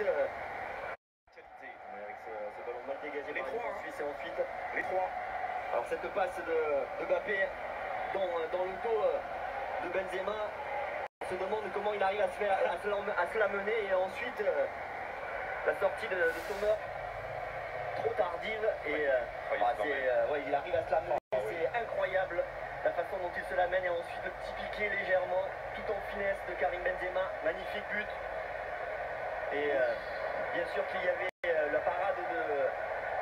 ensuite avec ce ballon mal dégagé par la Suisse et ensuite les trois. Alors cette passe de Mbappé dans le dos de Benzema. On se demande comment il arrive à se la mener et ensuite la sortie de Sommer trop tardive et il arrive à se la mener. C'est incroyable la façon dont il se la mène et ensuite le petit piqué légèrement tout en finesse de Karim Benzema. Magnifique but. Et bien sûr qu'il y avait la parade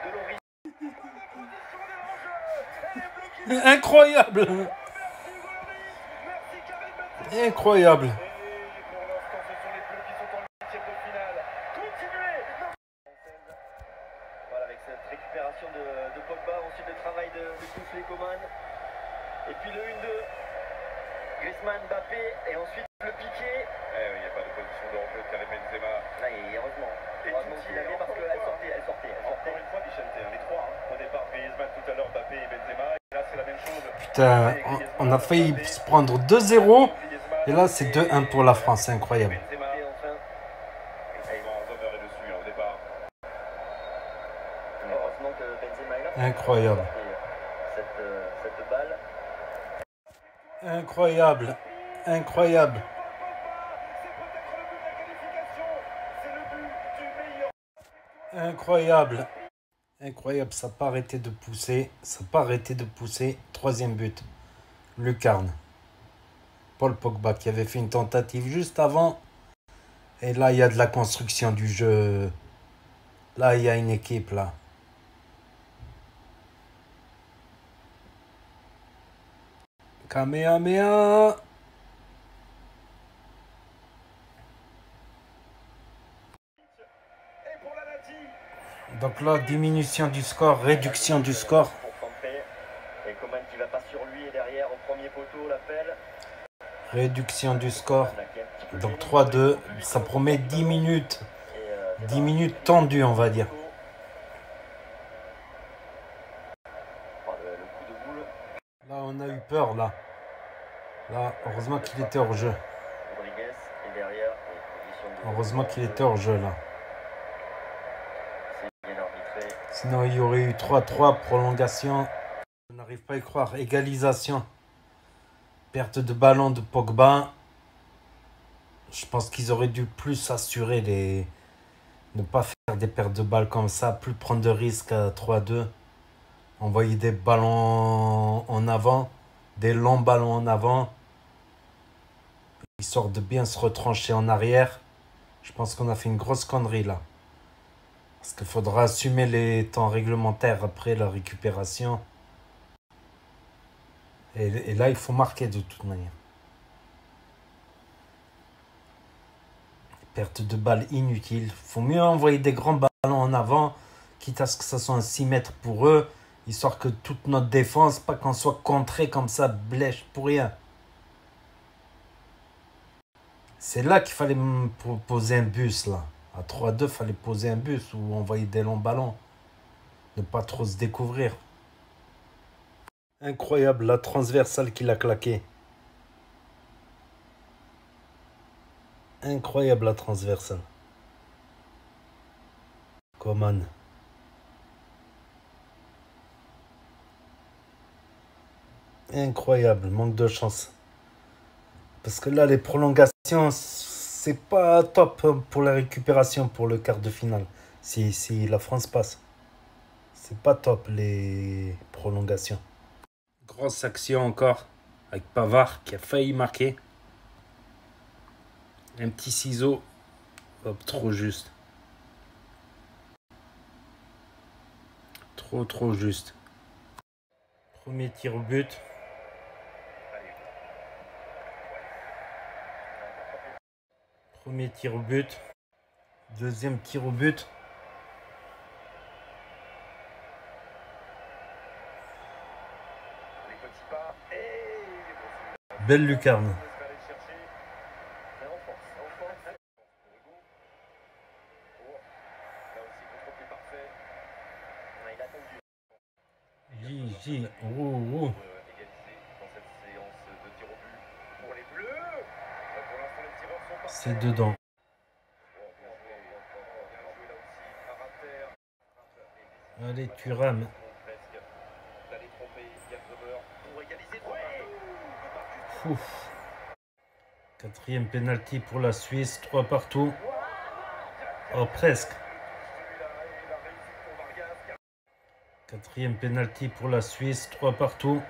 de Loris. Incroyable. Incroyable. Voilà, avec cette récupération de Pogba, ensuite le travail de Kingsley Coman. Et puis le 1-2, Griezmann, Mbappé, et ensuite le piqué. Il n'y a pas de position de hors-jeu de Karim Benzema. Là, et heureusement qu'il avait parce qu'elle sortait. Encore une fois, Michel, les trois. Au départ, Griezmann, tout à l'heure, Mbappé et Benzema. Et là, c'est la même chose. Putain, on a failli se prendre 2-0. Et là, c'est 2-1 pour la France. C'est incroyable. Heureusement que Benzema est là. Incroyable. Cette balle. Incroyable. Incroyable. Incroyable. Incroyable. Ça n'a pas arrêté de pousser. Ça n'a pas arrêté de pousser. Troisième but. Lucarne. Paul Pogba qui avait fait une tentative juste avant. Et là, il y a de la construction du jeu. Là, il y a une équipe, là. Kamehameha. Donc là, diminution du score, réduction du score. Et Coman qui va pas sur lui et derrière au premier poteau l'appel. Réduction du score. Donc 3-2. Ça promet 10 minutes. 10 minutes tendues, on va dire. Là, on a eu peur, là. Là, heureusement qu'il était hors jeu. Heureusement qu'il était hors jeu, là. Sinon, il y aurait eu 3-3, prolongation. Je n'arrive pas à y croire. Égalisation. Perte de ballon de Pogba. Je pense qu'ils auraient dû plus assurer ne pas faire des pertes de balles comme ça, plus prendre de risques à 3-2. Envoyer des ballons en avant, des longs ballons en avant. Histoire de bien se retrancher en arrière. Je pense qu'on a fait une grosse connerie là. Parce qu'il faudra assumer les temps réglementaires après la récupération. Et là, il faut marquer de toute manière. Perte de balles inutile. Il faut mieux envoyer des grands ballons en avant, quitte à ce que ça soit un 6 mètres pour eux, histoire que toute notre défense, pas qu'on soit contré comme ça, blèche pour rien. C'est là qu'il fallait poser un bus, là. À 3-2, il fallait poser un bus ou envoyer des longs ballons. Ne pas trop se découvrir. Incroyable, la transversale qu'il a claquée. Incroyable, la transversale. Coman. Incroyable, manque de chance. Parce que là, les prolongations, c'est pas top pour la récupération pour le quart de finale. Si la France passe. C'est pas top les prolongations. Grosse action encore avec Pavard qui a failli marquer. Un petit ciseau. Hop, trop juste. Trop juste. Premier tir au but. Premier tir au but. Deuxième tir au but. Belle lucarne. C'est dedans. Allez, Thuram. Presque. D'aller tromper Yann Sommer pour égaliser. Ouf. Quatrième penalty pour la Suisse, 3 partout. Oh, presque. Quatrième penalty pour la Suisse, 3 partout.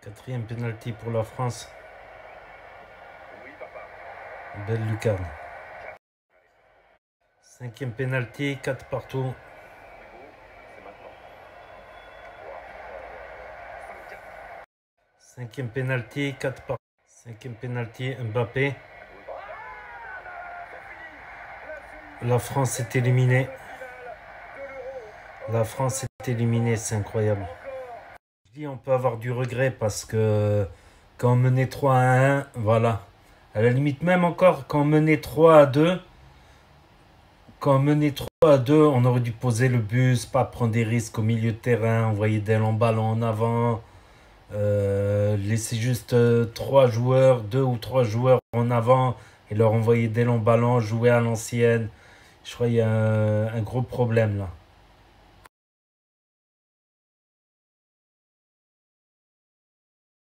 Quatrième penalty pour la France. Belle lucarne. Cinquième penalty, 4 partout. Cinquième penalty, 4 partout. Cinquième penalty, Mbappé. La France est éliminée. La France est éliminée, c'est incroyable. Je dis on peut avoir du regret parce que quand on menait 3-1, voilà. À la limite, même encore quand on menait 3-2, on aurait dû poser le bus, pas prendre des risques au milieu de terrain, envoyer des longs ballons en avant, laisser juste 2 ou 3 joueurs en avant et leur envoyer des longs ballons, jouer à l'ancienne. Je crois qu'il y a un gros problème là.